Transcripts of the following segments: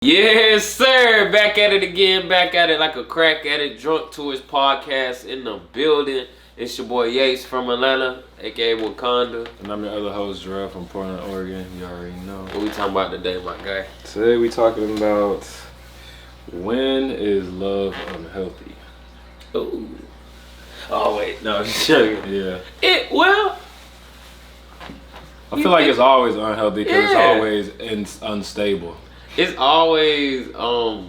Yes, sir. Back at it again. Back at it like a crack addict. Drunk to his podcast in the building. It's your boy Yates from Atlanta, aka Wakanda. And I'm your other host, Jarrell from Portland, Oregon. You already know. What we talking about today, my guy? Today we talking about when is love unhealthy? Ooh. Oh wait, no, just joking. Yeah. I feel like it's always unhealthy because it's always unstable. It's always I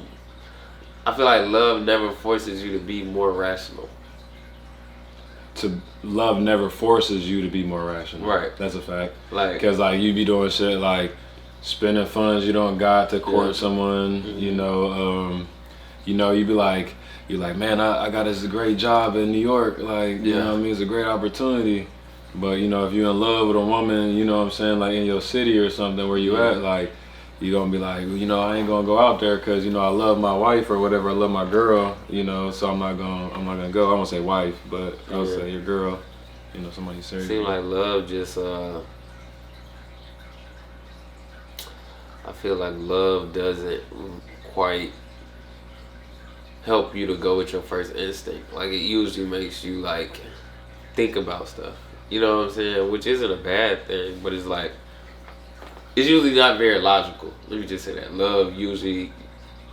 feel like love never forces you to be more rational. Love never forces you to be more rational. Right. That's a fact. Like, because you be doing shit like spending funds you don't got to court someone. Mm-hmm. You be like, man, I got this great job in New York. Like, you know what I mean? It's a great opportunity. But, if you're in love with a woman, you know what I'm saying, like in your city or something where you at, like, you're going to be like, I ain't going to go out there because, I love my wife or whatever. I love my girl, so I'm not going to go. I won't say wife, but I'll say your girl, somebody serious. Seems like love just, I feel like love doesn't quite help you to go with your first instinct. Like, it usually makes you, like, think about stuff. You know what I'm saying? Which isn't a bad thing, but it's like, it's usually not very logical. Let me just say that. Love usually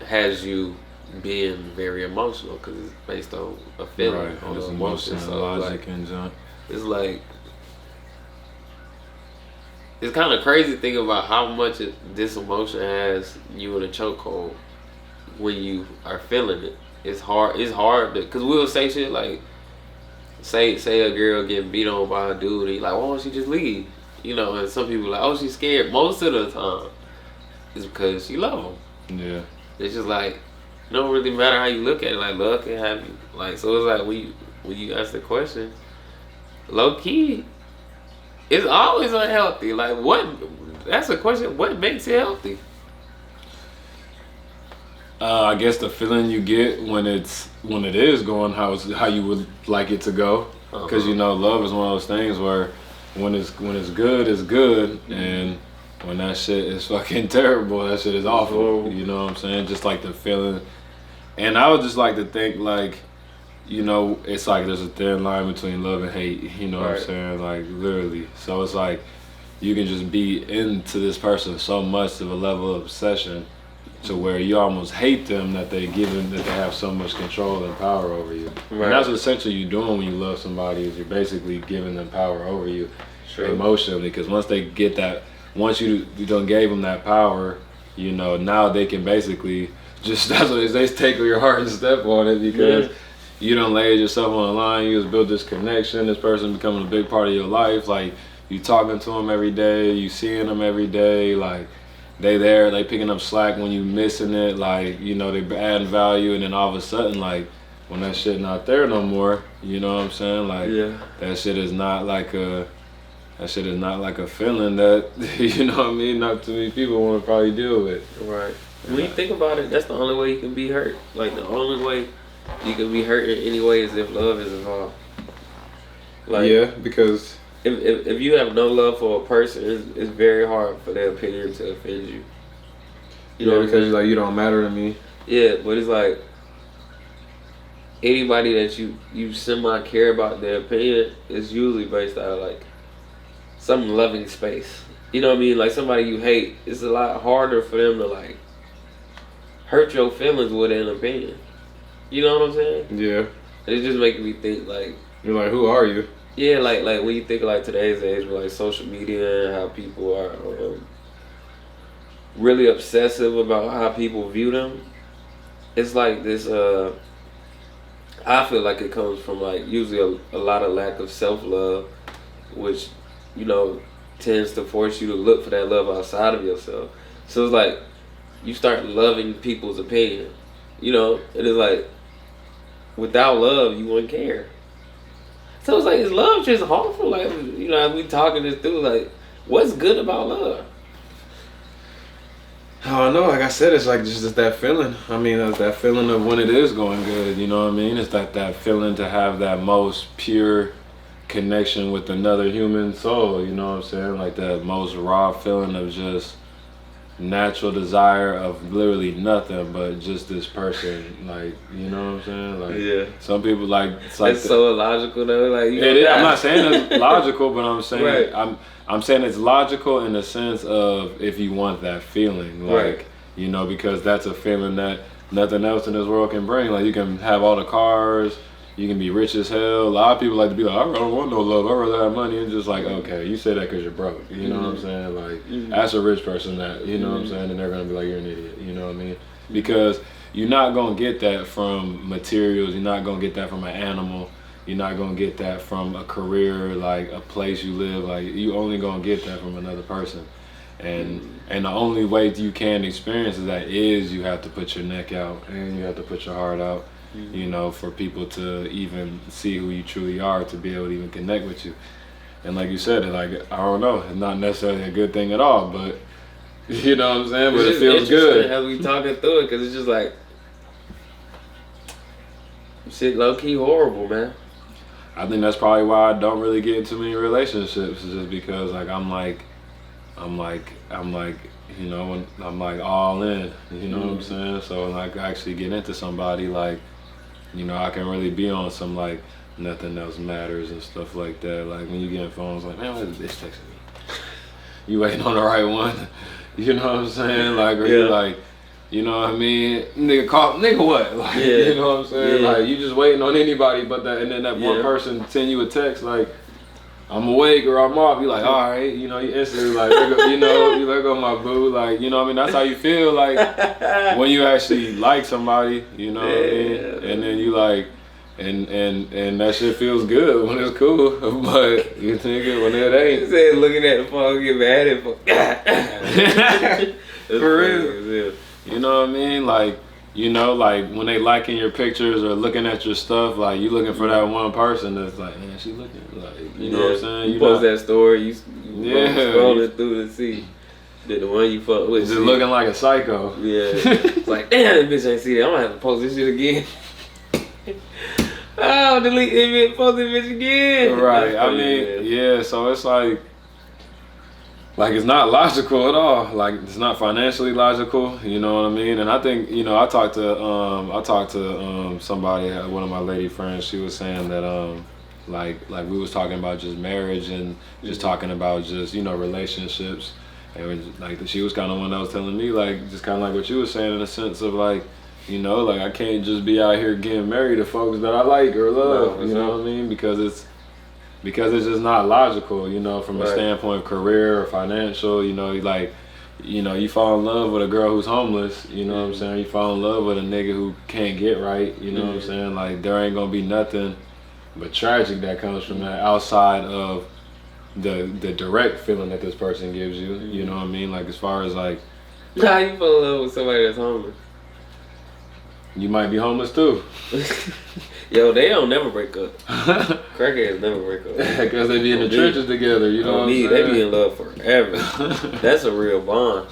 has you being very emotional because it's based on a feeling, right, on an emotion. So logic and junk. It's like, it's kind of crazy thinking about how much this emotion has you in a chokehold when you are feeling it. It's hard to, because we'll say shit like, say a girl getting beat on by a dude and he's like, why don't she just leave? And some people are like, oh, she's scared. Most of the time, it's because she love him. Yeah. It's just like, it don't really matter how you look at it. Like, love can have you. Like, so it's like, when you ask the question, low-key, it's always unhealthy. Like, that's a question, what makes it healthy? I guess the feeling you get when it is going how you would like it to go. Because, love is one of those things where when it's good, it's good, and when that shit is fucking terrible, that shit is awful. You know what I'm saying? Just like the feeling. And I would just like to think like, it's like there's a thin line between love and hate. You know what I'm saying? Like, literally. So it's like you can just be into this person so much of a level of obsession to where you almost hate them that they have so much control and power over you. Right. And that's what essentially you're doing when you love somebody, is you're basically giving them power over you emotionally. Because once they get that, once you done gave them that power, now they can basically just, that's what they take your heart and step on it, because you done laid yourself on the line. You just built this connection, this person becoming a big part of your life. Like, you talking to them every day, you seeing them every day, like, they picking up slack when you missing it, like, they adding value, and then all of a sudden, like, when that shit not there no more, you know what I'm saying? Like, that shit is not like a feeling that, you know what I mean, not too many people want to probably deal with. Right. When you think about it, that's the only way you can be hurt. Like, the only way you can be hurt in any way is if love is involved. Like, because if you have no love for a person, it's very hard for their opinion to offend you. You know, because like, you don't matter to me. Yeah, but it's like, anybody that you semi care about their opinion is usually based out of like some loving space. You know what I mean? Like, somebody you hate, it's a lot harder for them to like hurt your feelings with an opinion. You know what I'm saying? Yeah. And it just making me think like, you're like, who are you? Yeah, like when you think of like today's age with like social media and how people are really obsessive about how people view them, it's like this, I feel like it comes from like usually a lot of lack of self-love, which, tends to force you to look for that love outside of yourself. So it's like you start loving people's opinion, and it's like, without love, you wouldn't care. So it's like, is love just harmful? Like, we talking this through, like, what's good about love? Oh, no, like I said, it's like just that feeling. I mean, it's that feeling of when it is going good, you know what I mean? It's that feeling to have that most pure connection with another human soul, you know what I'm saying? Like that most raw feeling of just natural desire of literally nothing but just this person, like, you know what I'm saying? Like, Yeah. some people like it's like That's so illogical though. Like I'm not saying it's logical, but I'm saying Right. I'm saying it's logical in the sense of if you want that feeling, like, Right. you know, because that's a feeling that nothing else in this world can bring. Like, you can have all the cars, you can be rich as hell. A lot of people like to be like, I don't want no love, I'd rather have money. And just like, okay, you say that because you're broke. You know what I'm saying? Like, ask a rich person that, you know what I'm saying? And they're going to be like, you're an idiot. You know what I mean? Because you're not going to get that from materials. You're not going to get that from an animal. You're not going to get that from a career, like a place you live. Like, you only going to get that from another person. And the only way you can experience that is you have to put your neck out and you have to put your heart out. You know, for people to even see who you truly are, to be able to even connect with you. And like you said, like, I don't know, it's not necessarily a good thing at all, but you know what I'm saying? But it feels good. As we talking through it, because it's just like shit, low key horrible, man. I think that's probably why I don't really get into many relationships, is just because like I'm like, you know, I'm like all in. You know what I'm saying? So like, I actually get into somebody, like, you know, I can really be on some like nothing else matters and stuff like that. Like, when you get in phones, like, man, why is this bitch texting me? You waiting on the right one? You know what I'm saying? Like, or you like, you know what I mean? Nigga call, nigga what? Like, you know what I'm saying? Like, you just waiting on anybody but that, and then that one person send you a text like, I'm awake or I'm off. You like, all right, you know, you instantly like, you know, you let go my boo. Like, you know what I mean? That's how you feel like when you actually like somebody, you know what I mean? And then you like, and that shit feels good when it's cool, but you think it when it ain't. You said looking at the phone, get mad at For real. You know what I mean? Like, you know, like when they liking your pictures or looking at your stuff, like you looking for that one person that's like, man, she looking, like, you know what I'm saying? You post that story, you scrolling through to see the one you fuck with. Just looking like a psycho. Yeah. It's like, damn, this bitch ain't see that. I'm gonna have to post this shit again. Oh, delete it, post this bitch again. Right. I mean, yeah. So it's like it's not logical at all. Like, it's not financially logical. You know what I mean? And I think, you know, I talked to somebody, one of my lady friends. She was saying that like we was talking about just marriage and just talking about just, you know, relationships. And like she was kind of one that was telling me, like, just kind of like what you were saying, in the sense of like, you know, like, I can't just be out here getting married to folks that I like or love. You know what I mean? Because it's just not logical, you know, from a standpoint of career or financial. You know, like, you know, you fall in love with a girl who's homeless, you know what I'm saying? You fall in love with a nigga who can't get right, you know what I'm saying? Like, there ain't gonna be nothing but tragic that comes from that, outside of the direct feeling that this person gives you, you know what I mean? Like, as far as like, how you fall in love with somebody that's homeless? You might be homeless too. Yo, they don't never break up. Crackheads never break up. Because they be in the trenches together, you know what I'm saying? They be in love forever. That's a real bond.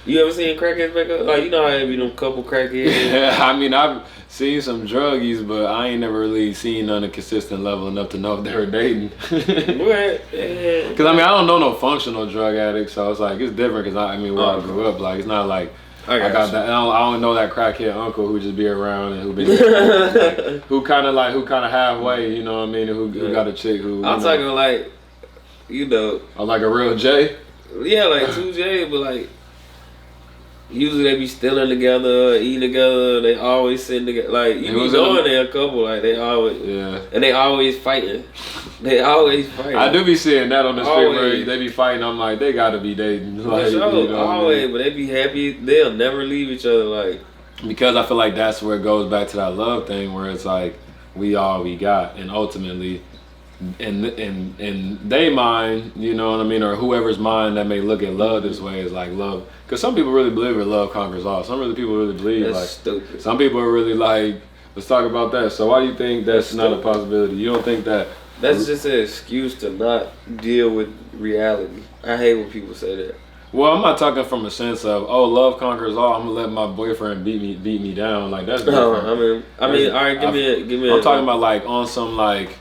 You ever seen crackheads break up? Like, you know how they be them couple crackheads? Yeah, I mean, I've seen some druggies, but I ain't never really seen none at a consistent level enough to know if they were dating. Because, I mean, I don't know no functional drug addicts, so it's like, it's different because, I mean, where I grew up, like, it's not like, I got that. I don't know that crackhead uncle who just be around and who be like, who kind of halfway, you know what I mean? And who got a chick who. I'm talking like, you know. Or like a real J. Yeah, like 2J, but like usually they be stealing together, eating together. They always sitting together. Like, you be knowing they're a couple. Like, they always, and they always fighting. They always fighting. I do be seeing that on the street where they be fighting. I'm like, they gotta be dating. Like, for sure, you know always. I mean? But they be happy. They'll never leave each other. Like, because I feel like that's where it goes back to that love thing, where it's like, we all we got, and ultimately, in their mind, you know what I mean, or whoever's mind that may look at love this way, is like love. Because some people really believe that love conquers all. Some people really believe that's like stupid. Some people are really like, let's talk about that. So why do you think that's not a possibility? You don't think that? That's just an excuse to not deal with reality. I hate when people say that. Well, I'm not talking from a sense of, oh, love conquers all. I'm gonna let my boyfriend beat me down. Like, that's different. No, I mean, all right, give me. I'm talking about like on some like,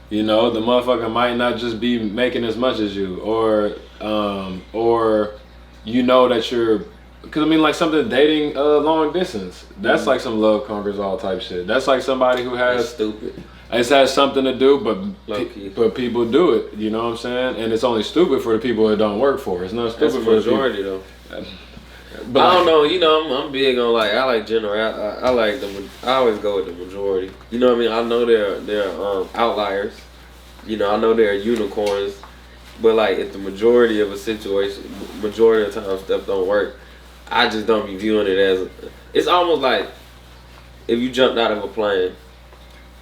you know, the motherfucker might not just be making as much as you, or you know that you're, because I mean, like something dating long distance. That's like some love conquers all type shit. That's like somebody who has That's stupid. It has something to do, but Lowkey. but people do it. You know what I'm saying? And it's only stupid for the people it don't work for. It's not stupid That's for the the majority though. But I don't know. You know, I'm big on like I like general. I like the. I always go with the majority. You know what I mean? I know they're outliers. You know, I know they're unicorns. But like, if the majority of a situation, majority of the time stuff don't work, I just don't be viewing it as. It's almost like if you jumped out of a plane.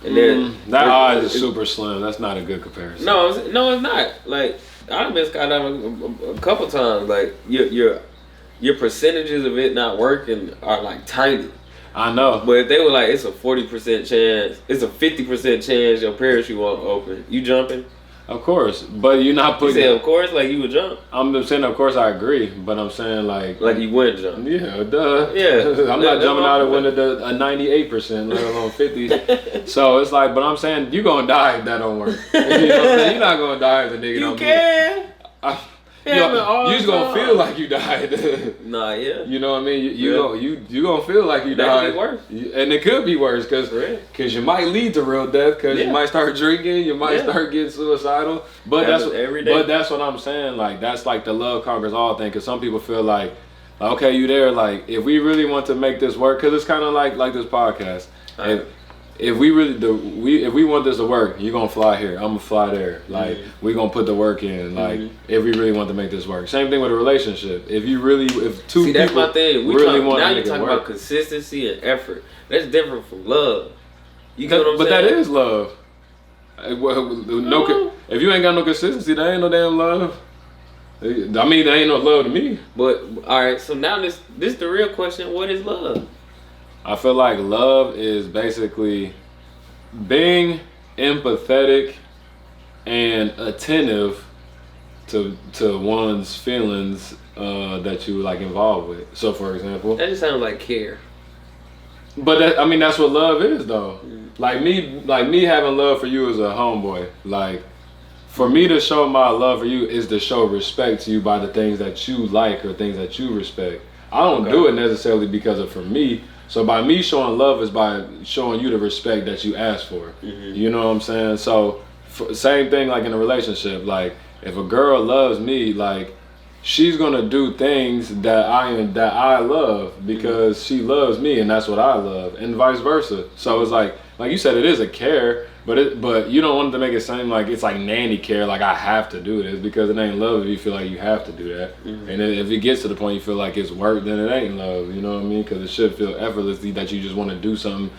And then that odds is super slim. That's not a good comparison. No, it's not. Like I've been skydiving a couple times. Like your percentages of it not working are like tiny. I know. But if they were like, it's a 40% chance, it's a 50% chance your parachute won't open. You jumping? Of course, but you're not putting. You said of course, like you would jump. I'm saying of course I agree, but I'm saying like you would jump. Yeah, duh. Yeah, I'm not jumping out of window a 98%, let alone 50. So it's like, but I'm saying you gonna die if that don't work. You know what I'm saying? You're not gonna die if the nigga you don't. Can. You just gonna feel like you died. Nah, yeah. You know what I mean? You gonna feel like you died. That could be worse. And it could be worse because you might lead to real death because you might start drinking, you might start getting suicidal. But that's what I'm saying. Like that's like the love conquers all thing. Because some people feel like, okay, you there. Like if we really want to make this work, because it's kind of like this podcast. If we really if we want this to work, you're gonna fly here. I'm gonna fly there. Like we gonna put the work in. Like if we really want to make this work. Same thing with a relationship. If two people that's my thing. Now you're talking work. about consistency and effort. That's different from love. You get what I'm saying? But that is love. If you ain't got no consistency, that ain't no damn love. I mean, that ain't no love to me. But all right, so now this the real question. What is love? I feel like love is basically being empathetic and attentive to one's feelings that you like involved with. So, for example, that just sounds like care. But that's what love is, though. Like me having love for you as a homeboy. Like for me to show my love for you is to show respect to you by the things that you like or things that you respect. I don't do it necessarily because of for me. So by me showing love is by showing you the respect that you asked for. You know what I'm saying? So same thing like in a relationship. Like if a girl loves me, like she's gonna do things that I love because she loves me and that's what I love, and vice versa. So it's like you said, it is a care, but you don't want to make it seem like it's like nanny care, like I have to do this, because it ain't love if you feel like you have to do that. And then if it gets to the point you feel like it's work, then it ain't love. You know what I mean? Because it should feel effortlessly that you just want to do something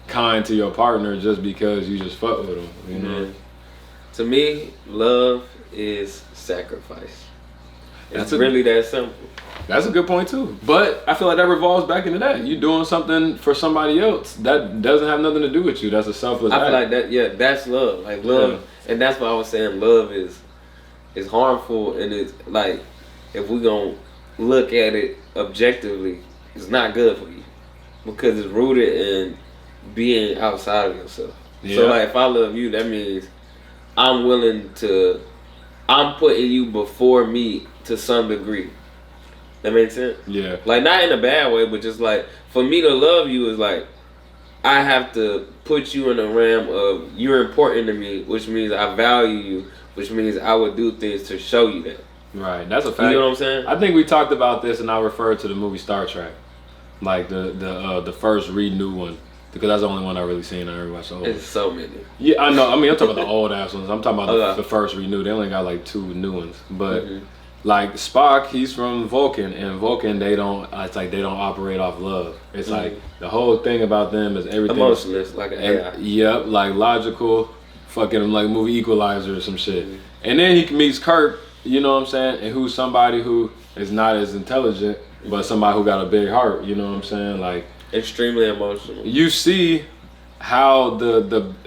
kind to your partner just because you just fuck with them. You know? To me, love is sacrifice. It's really that simple. That's a good point too. But I feel like that revolves back into that. You doing something for somebody else that doesn't have nothing to do with you. That's a selfless act. I feel like that. Yeah, that's love. Like love, and that's why I was saying love is harmful, and it's like if we gonna look at it objectively, it's not good for you because it's rooted in being outside of yourself. Yeah. So like if I love you, that means I'm putting you before me to some degree. That makes sense? Yeah. Like not in a bad way, but just like for me to love you is like I have to put you in a realm of you're important to me, which means I value you, which means I would do things to show you that. Right. That's a fact. You know what I'm saying? I think we talked about this and I referred to the movie Star Trek. Like the first renew one. Because that's the only one I really seen. I never watched the old. There's so many. Yeah, I know. I mean, I'm talking about the old ass ones. I'm talking about the first renew. They only got like 2 new ones. But like Spock, he's from Vulcan, and Vulcan they don't operate off love. It's like the whole thing about them is everything emotionless, like an AI. Yep, like logical, fucking like movie Equalizer or some shit. And then he meets Kirk, you know what I'm saying, and who's somebody who is not as intelligent, but somebody who got a big heart. You know what I'm saying, like. Extremely emotional. You see how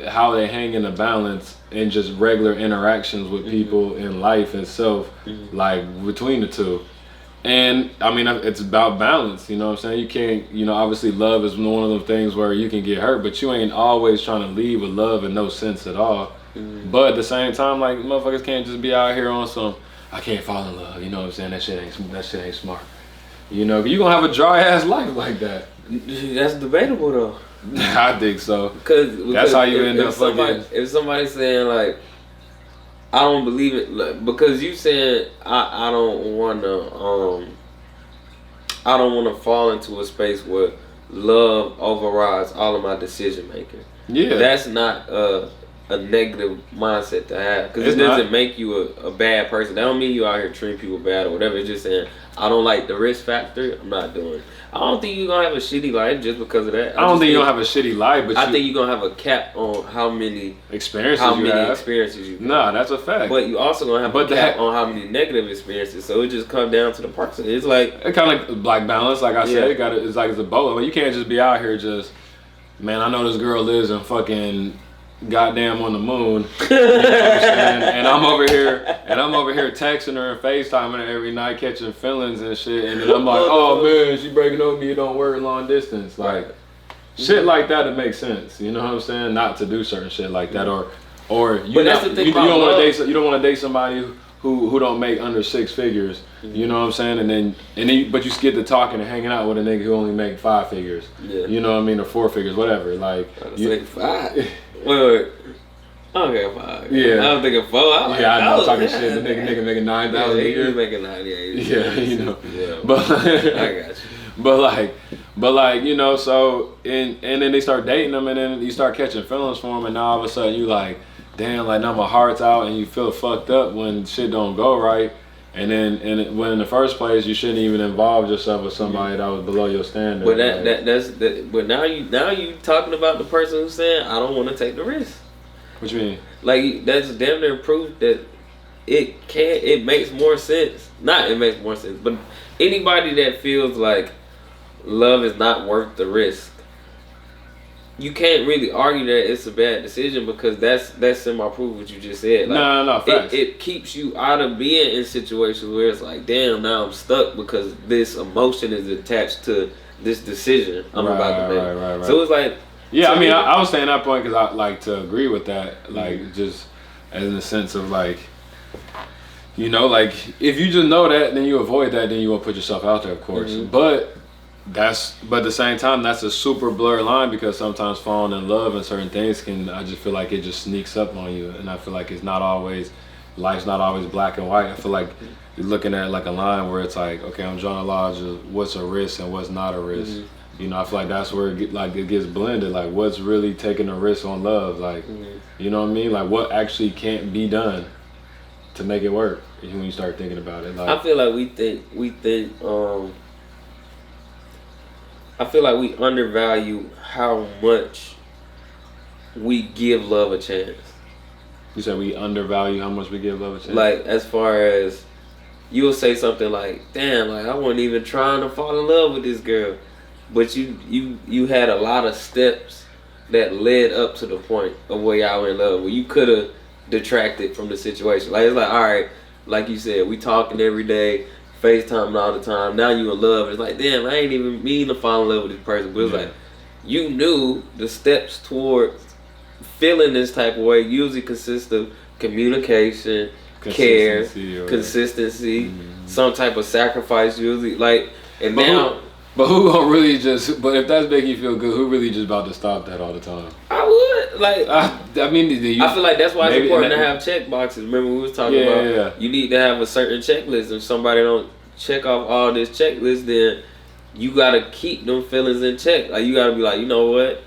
how they hang in the balance in just regular interactions with people in life itself, like between the two. And I mean, it's about balance. You know what I'm saying? You can't, obviously love is one of those things where you can get hurt, but you ain't always trying to leave with love in no sense at all. But at the same time, like motherfuckers can't just be out here on some, I can't fall in love. You know what I'm saying? That shit ain't smart. You know, you gonna have a dry ass life like that. That's debatable though. I think so. Because that's how you end up fucking. If somebody's saying like, I don't believe it, like, because you said I don't want to fall into a space where love overrides all of my decision making. Yeah, that's not a negative mindset to have, because it doesn't make you a bad person. That don't mean you out here treating people bad or whatever. It's just saying I don't like the risk factor. I'm not doing it. I don't think you're gonna have a shitty life just because of that. I don't think you're gonna have a shitty life, but I think you're gonna have a cap on how many experiences you have. Nah, that's a fact. But you also gonna have a cap on how many negative experiences. So it just comes down to the person. It's like it kind of like balance. Like I said, it's like it's a boat. But you can't just be out here just, man, I know this girl lives in fucking goddamn on the moon, you know what I'm saying? and I'm over here texting her and FaceTiming her every night, catching feelings and shit, and then I'm like, oh man, she breaking up with me, it don't work long distance, like shit like that. It makes sense, you know what I'm saying? Not to do certain shit like that, or you don't want to date somebody who don't make under 6 figures, you know what I'm saying? And then but you get to talking and hanging out with a nigga who only make 5 figures, you know what I mean, or 4 figures, whatever. Like say 5. Wait. Okay, 5. Yeah. I was thinking 4. I know, talking shit. The nigga making 9,000 a year. He making 98. Yeah, you know. Yeah. But I got you. But like, you know, so and then they start dating them, and then you start catching feelings for them, and now all of a sudden you like, damn, like now my heart's out, and you feel fucked up when shit don't go right. And then when in the first place you shouldn't even involve yourself with somebody that was below your standard. But but now you talking about the person who's saying I don't want to take the risk. What you mean? Like that's damn near proof that it makes more sense. Not it makes more sense, but anybody that feels like love is not worth the risk, you can't really argue that it's a bad decision, because that's semi-proof what you just said. Like, no, facts. It keeps you out of being in situations where it's like, damn, now I'm stuck because this emotion is attached to this decision I'm about to make. Right. So it's like, yeah, I mean, I was saying that point because I like to agree with that, like just as in the sense of like, you know, like if you just know that, then you avoid that, then you won't put yourself out there, of course. But at the same time, that's a super blurred line, because sometimes falling in love and certain things I just feel like it just sneaks up on you, and I feel like life's not always black and white. I feel like you're looking at like a line where it's like, okay, I'm drawing a line of what's a risk and what's not a risk. You know, I feel like that's where it gets blended. Like, what's really taking a risk on love? Like, you know what I mean? Like, what actually can't be done to make it work when you start thinking about it? Like, I feel like we undervalue how much we give love a chance. You said we undervalue how much we give love a chance? Like, as far as you'll say something like, damn, like I wasn't even trying to fall in love with this girl. But you had a lot of steps that led up to the point of where y'all were in love, where you could have detracted from the situation. Like, it's like, all right, like you said, we talking every day, FaceTiming all the time. Now you in love. It's like, damn, I ain't even mean to fall in love with this person. But it's like, you knew the steps toward feeling this type of way usually consist of communication, care, consistency, some type of sacrifice usually. Like, and But who gonna really but if that's making you feel good, who really just about to stop that all the time? I would. Like, I mean, I feel like that's why it's important to have check boxes. Remember we was talking about you need to have a certain checklist. If somebody don't check off all this checklist, then you gotta keep them feelings in check. Like, you gotta be like, you know what?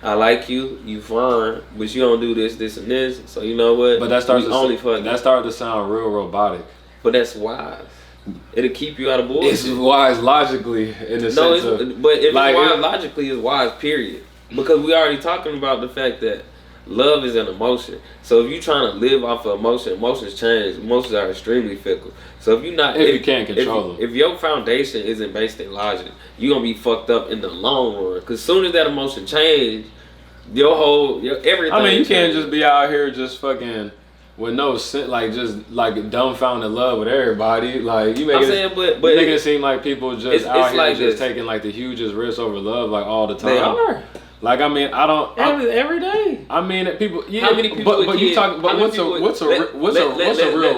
I like you, you fine, but you don't do this, this, and this. So you know what? But that started to sound real robotic. But that's wise. It'll keep you out of bullshit. It's wise logically in the sense of, but if like, it's wise logically, it's wise period. Because we already talking about the fact that love is an emotion. So if you're trying to live off of emotions change. Emotions are extremely fickle. So if you can't control them, if your foundation isn't based in logic, you're gonna be fucked up in the long run. Because soon as that emotion change, your everything. I mean, you can't just be out here just fucking with no sense, like just like dumbfounded love with everybody. Like, you make it seem like people just out here like just taking like the hugest risks over love like all the time. They are. Like, I mean, I don't. Every day. I mean, people. Yeah, how many people? But you talk. But what's a real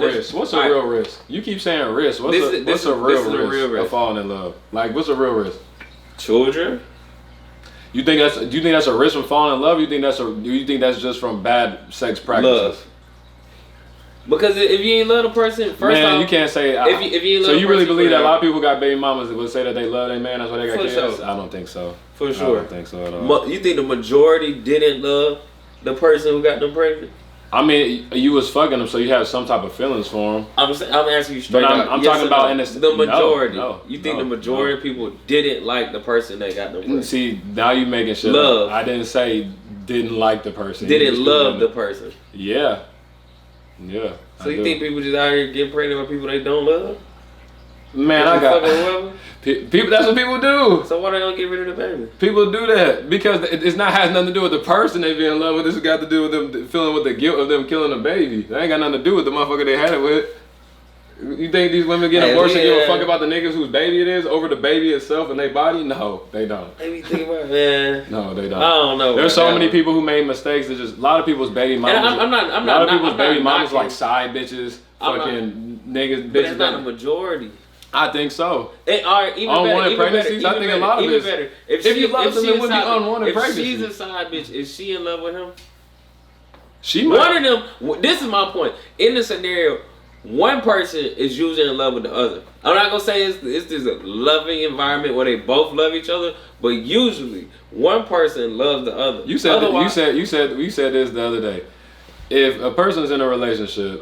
risk? What's a real risk? You keep saying risk. What's a real risk of falling in love? Like, what's a real risk? Children. Do you think that's a risk from falling in love? Do you think that's just from bad sex practices? Love. Because if you ain't love the person, first man, off, you can't say. If you ain't love so you really believe that a lot of people people got baby mamas that would say that they love their man, that's why they got kids? Sure. I don't think so. For sure. I don't think so at all. You think the majority didn't love the person who got them pregnant? I mean, you was fucking them, so you have some type of feelings for them. I'm asking you straight up. I'm talking about the majority. No, you think the majority of people didn't like the person that got them pregnant? See, now you making shit love. up. I didn't say didn't like the person. Didn't love the person. Yeah. So you think people just out here getting pregnant by people they don't love? Man, I got people. That's what people do. So why they don't get rid of the baby? People do that because it's not has nothing to do with the person they be in love with. It's got to do with them feeling with the guilt of them killing a baby. That ain't got nothing to do with the motherfucker they had it with. You think these women get abortion give a fuck about the niggas whose baby it is over the baby itself and their body? No, they don't. They be thinking about man. No, they don't. I don't know. There's so many people who made mistakes. That just a lot of people's baby mamas. A lot of people's baby mamas like side bitches, fucking niggas. But it's not a majority. I think so. Unwanted pregnancies. I think a lot of it. Even better. If you love them, it would be unwanted pregnancy. If she's a side bitch, is she in love with him? She might. One of them. This is my point. In the scenario, one person is usually in love with the other. I'm not gonna say it's this a loving environment where they both love each other, but usually one person loves the other. You said this the other day. If a person's in a relationship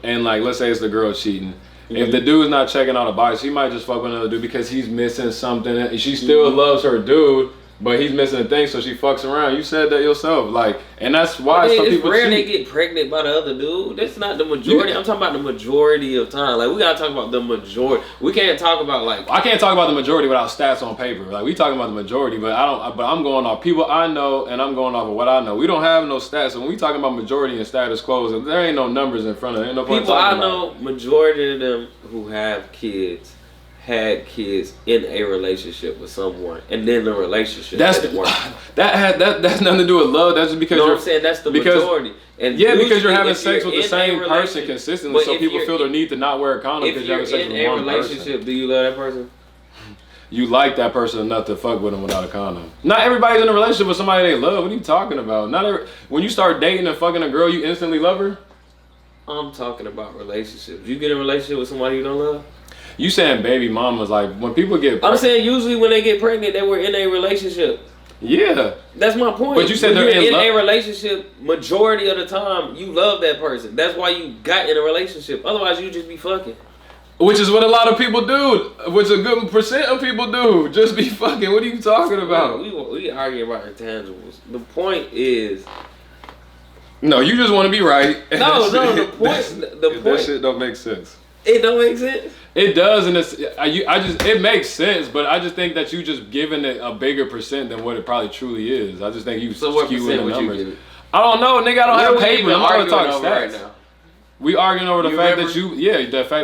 and like let's say it's the girl cheating. If the dude's not checking out a box, she might just fuck with another dude because he's missing something. She still loves her dude, but he's missing a thing, so she fucks around. You said that yourself, like, and that's why some people rare cheat. They get pregnant by the other dude. That's not the majority. I'm talking about the majority of time. Like we gotta talk about the majority. We can't talk about like. I can't talk about the majority without stats on paper. Like we talking about the majority, but I'm going off people I know, and I'm going off of what I know. We don't have no stats. So when we talking about majority and status quo, there ain't no numbers in front of it. Ain't no point people I talking know. About. Majority of them who have kids. Had kids in a relationship with someone, and then the relationship didn't work. That's nothing to do with love. That's just because you know what I'm saying. That's the majority. And because you're having sex with the same person consistently, so people feel the need to not wear a condom because you're having sex with one person. If you're in a relationship, do you love that person? You like that person enough to fuck with them without a condom. Not everybody's in a relationship with somebody they love. What are you talking about? When you start dating and fucking a girl, you instantly love her. I'm talking about relationships. You get in a relationship with somebody you don't love. You saying baby mamas, like when people get pregnant. I'm saying usually when they get pregnant, they were in a relationship. Yeah. That's my point. But you said they're in a relationship, majority of the time, you love that person. That's why you got in a relationship. Otherwise, you just be fucking. Which is what a lot of people do. Which a good percent of people do. Just be fucking. What are you talking about? We arguing about intangibles. The point is... No, you just want to be right. No, the point... That shit don't make sense. It don't make sense? It does, and it makes sense, but I just think that you just giving it a bigger percent than what it probably truly is. I just think you skewing the numbers. I don't know, nigga. I don't have paper. I'm trying to talk stats. Right now. We arguing over the fact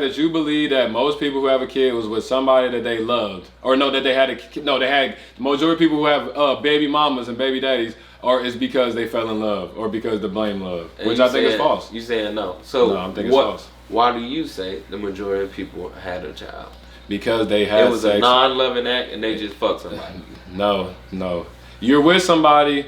that you believe that most people who have a kid was with somebody that they loved, or they had the majority of people who have baby mamas and baby daddies, or it's because they fell in love, or because they blame love, which I think is false. You saying no? So no, I'm thinking it's false. Why do you say the majority of people had a child? Because they had sex. It was a non-loving act and they just fucked somebody. No. You're with somebody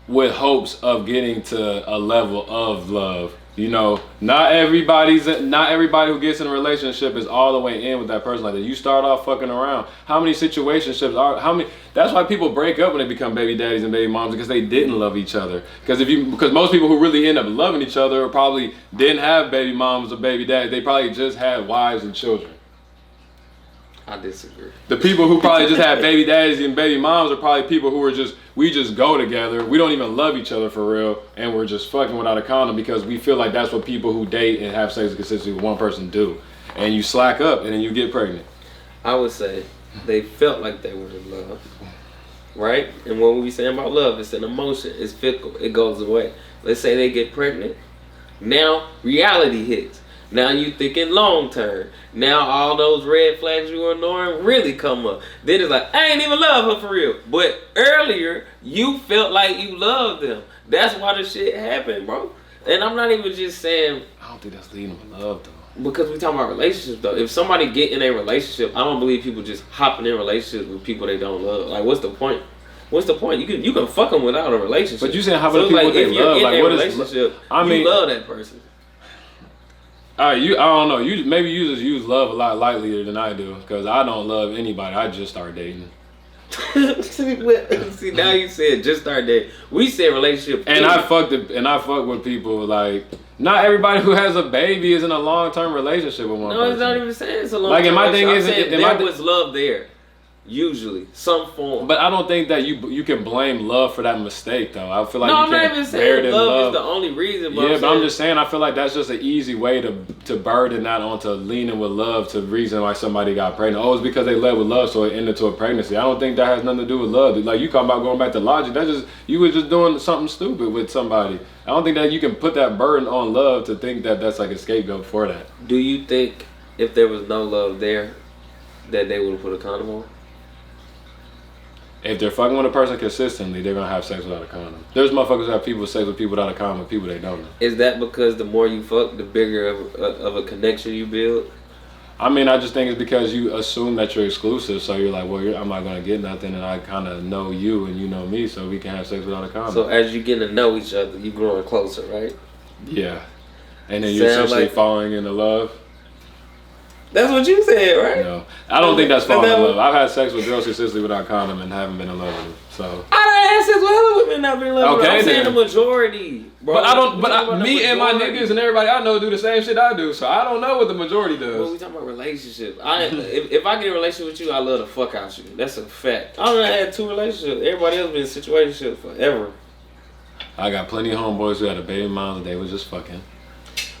with hopes of getting to a level of love. You know, not everybody who gets in a relationship is all the way in with that person like that. You start off fucking around. How many situationships that's why people break up when they become baby daddies and baby moms, because they didn't love each other. Because most people who really end up loving each other probably didn't have baby moms or baby daddies. They probably just had wives and children. I disagree. The people who probably just had baby daddies and baby moms are probably people who are we just go together. We don't even love each other for real, and we're just fucking without a condom because we feel like that's what people who date and have sex consistently with one person do. And you slack up and then you get pregnant. I would say they felt like they were in love, right? And what we saying about love, it's an emotion. It's fickle. It goes away. Let's say they get pregnant. Now reality hits. Now you thinking long term. Now all those red flags you were ignoring really come up. Then it's like, I ain't even love her for real. But earlier, You felt like you loved them. That's why the shit happened, bro. And I'm not even just saying. I don't think that's leading with love though. Because we talking about relationships though. If somebody get in a relationship, I don't believe people just hopping in relationships with people they don't love. Like, what's the point? What's the point? You can fuck them without a relationship. But you saying how many people like, they if you're love? in Like, a what relationship, is? I mean, you love that person. I don't know. Maybe you just use love a lot lightlier than I do, because I don't love anybody. I just start dating. See, now you said just start dating. We said relationship. And I fuck with people like. Not everybody who has a baby is in a long-term relationship with one person. No, it's not even saying it's a long-term. Like, and my thing is, there was love there. Usually, some form. But I don't think that you can blame love for that mistake, though. I feel like no, you I'm can't not even saying love is the only reason. But yeah, but I'm just saying, I feel like that's just an easy way to burden that onto leaning with love to the reason why somebody got pregnant. Oh, it's because they led with love, so it ended to a pregnancy. I don't think that has nothing to do with love. Like, you talking about going back to logic, that's just, you were just doing something stupid with somebody. I don't think that you can put that burden on love to think that that's like a scapegoat for that. Do you think if there was no love there, that they would have put a condom on? If they're fucking with a person consistently, they're gonna have sex without a condom. There's motherfuckers that have people sex with people without a condom, with people they don't know. Is that because the more you fuck, the bigger of a connection you build? I mean, I just think it's because you assume that you're exclusive, so you're like, well, I'm not gonna get nothing, and I kind of know you and you know me, so we can have sex without a condom. So as you get to know each other, you growing closer, right? Yeah, and then you're essentially like falling into love. That's what you said, right? No, I don't think that's falling in love. I've had sex with girls consistently without condom and haven't been in love with them. So I done had sex with other women not been in love with them. I'm saying the majority, bro. But I don't. But me and my niggas and everybody I know do the same shit I do. So I don't know what the majority does. Well, we talking about relationships. If I get in a relationship with you, I love the fuck out you. That's a fact. I done had 2 relationships. Everybody else been in situationships forever. I got plenty of homeboys who had a baby mom they was just fucking.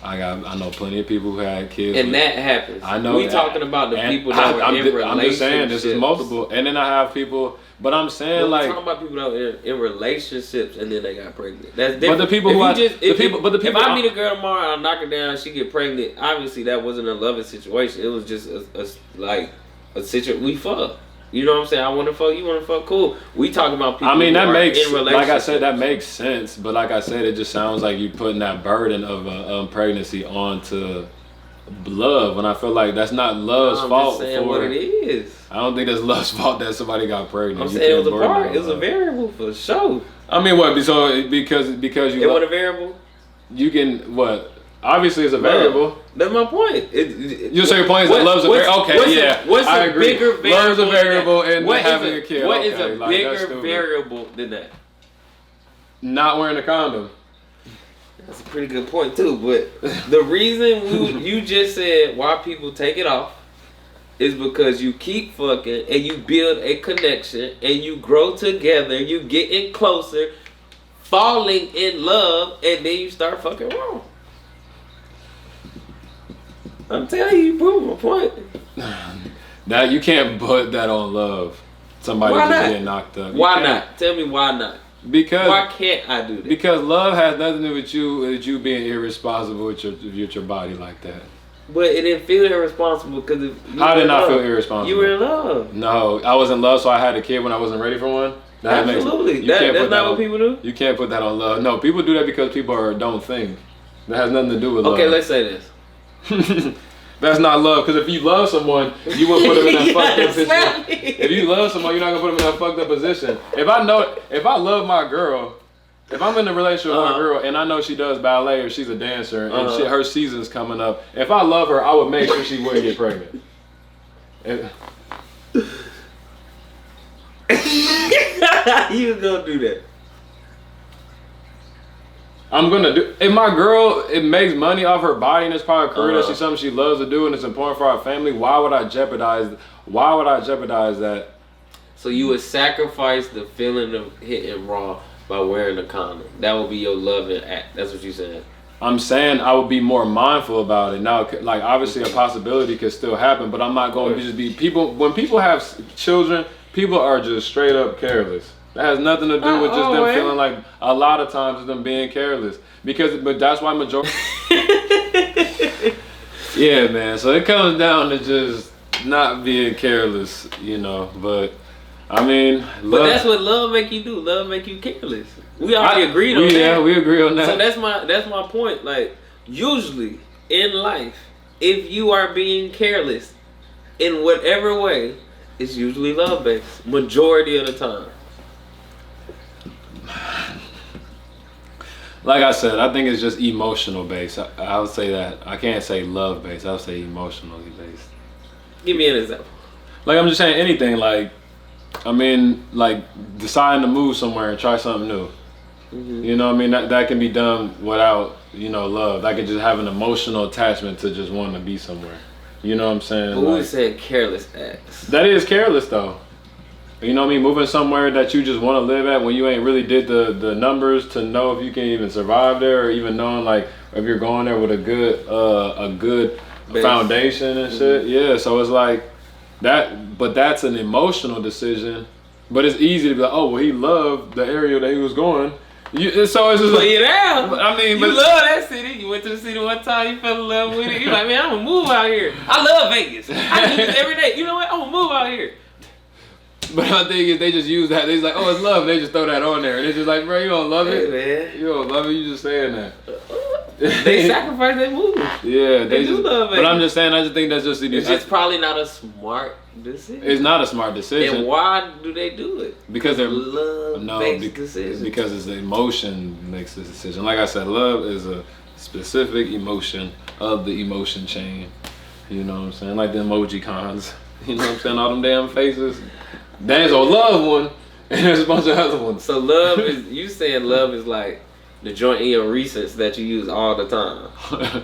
I know plenty of people who had kids. And that happens. I know. We talking about the people that were in relationships. I'm just saying this is multiple. And then I have people, but I'm saying like. We're talking about people that were in relationships and then they got pregnant. That's different. But the people if I meet a girl tomorrow and I knock her down and she get pregnant, obviously that wasn't a loving situation. It was just a situation. We fucked. You know what I'm saying? I want to fuck, you want to fuck, cool. We talking about people. I mean, that makes, in relationships. like I said, that makes sense. But like I said, it just sounds like you putting that burden of pregnancy onto love. When I feel like that's not love's fault. I'm just saying what it is. I don't think that's love's fault that somebody got pregnant. I'm saying it was a part. It was a variable for sure. I mean, what? So because you. It was a variable. You can what? Obviously, it's a variable. That's my point. You say your point is that love's a variable. Okay, yeah, I agree. Bigger variable? Love's a variable and having a kid. What is a bigger variable than that? Not wearing a condom. That's a pretty good point too. But the reason you just said why people take it off is because you keep fucking and you build a connection and you grow together. You getting closer, falling in love, and then you start fucking wrong. I'm telling you, you proved my point. Now you can't put that on love. Somebody just getting knocked up. Why not? Tell me why not. Because why can't I do that? Because love has nothing to do with you being irresponsible with your body like that. But it didn't feel irresponsible because how did I feel irresponsible? You were in love. No, I was in love, so I had a kid when I wasn't ready for one. Absolutely, that's not what people do. You can't put that on love. No, people do that because people don't think. That has nothing to do with love. Okay, let's say this. That's not love, because if you love someone, you wouldn't put them in that fucked up position. If you love someone, you're not gonna put them in that fucked up position. If I love my girl, if I'm in a relationship with my girl and I know she does ballet or she's a dancer and her season's coming up, if I love her, I would make sure she wouldn't get pregnant. You gonna do that? I'm gonna do. If my girl, it makes money off her body and it's part of her career, that's something she loves to do and it's important for our family. Why would I jeopardize that? So you would sacrifice the feeling of hitting raw by wearing a condom. That would be your loving act. That's what you said. I'm saying I would be more mindful about it. Now, like obviously a possibility could still happen, but I'm not going to just be people. When people have children, people are just straight up careless. That has nothing to do with just them feeling like a lot of times it's them being careless. But that's why majority. Yeah, man. So it comes down to just not being careless, you know. But I mean, but that's what love make you do. Love make you careless. We already agreed on that. Yeah, we agree on that. So that's my point. Like, usually in life, if you are being careless in whatever way, it's usually love based. Majority of the time. Like I said, I think it's just emotional based. I would say that. I can't say love based. I would say emotionally based. Give me an example. Like, I'm just saying anything. Like, I mean, like deciding to move somewhere and try something new. Mm-hmm. You know what I mean? That can be done without, love. I can just have an emotional attachment to just wanting to be somewhere. You know what I'm saying? But we said careless acts. That is careless though. You know what I mean? Moving somewhere that you just want to live at when you ain't really did the numbers to know if you can even survive there, or even knowing like if you're going there with a good base foundation and shit. Yeah, so it's like that, but that's an emotional decision. But it's easy to be like, oh well, he loved the area that he was going. So it's just like, you down. I mean, you love that city. You went to the city one time. You fell in love with it. You're like, man, I'm gonna move out here. I love Vegas. I do this every day. You know what? I'm gonna move out here. But my thing is, they just use that. They just like, oh, it's love. They just throw that on there, and it's just like, bro, you don't love it. Man. You don't love it. You just saying that. They sacrifice their moves. Yeah, they do love it. But I'm just saying, I just think that's just. It's just probably not a smart decision. It's not a smart decision. And why do they do it? Because they're love-based decisions. Because it's the emotion makes the decision. Like I said, love is a specific emotion of the emotion chain. You know what I'm saying? Like the emoji cons. You know what I'm saying? All them damn faces. There's a love one, and there's a bunch of other ones. So love is, you saying love is like the joint in your recess that you use all the time.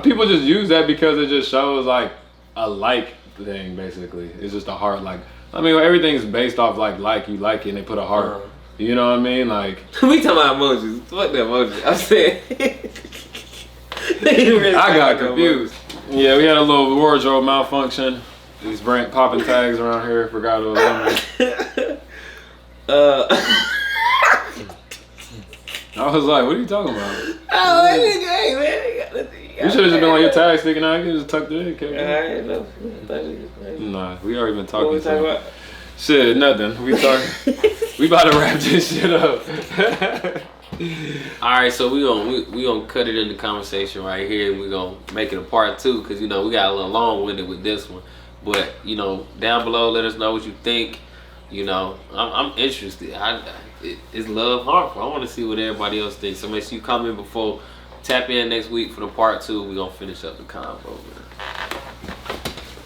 People just use that because it just shows like a like thing, basically. It's just a heart. Like, I mean, everything's based off like you like it, and they put a heart. Uh-huh. You know what I mean? Like, we talking about emojis. Fuck the emoji. I'm saying. Really I got confused. Yeah, we had a little wardrobe malfunction. These brand popping tags around here. Forgot it was on there. I was like, what are you talking about? Oh, hey, man. You should have just been like your tag sticking out. You could just tucked it in. Alright, no. Nah, we already been talking. What we talking about? Shit, nothing. We about to wrap this shit up. Alright, so we gonna cut it in the conversation right here. We gonna make it a part 2 because we got a little long-winded with this one. But down below, let us know what you think. I'm interested. Is love harmful? I want to see what everybody else thinks. So make sure you comment before. Tap in next week for the part 2. We're gonna finish up the convo, man.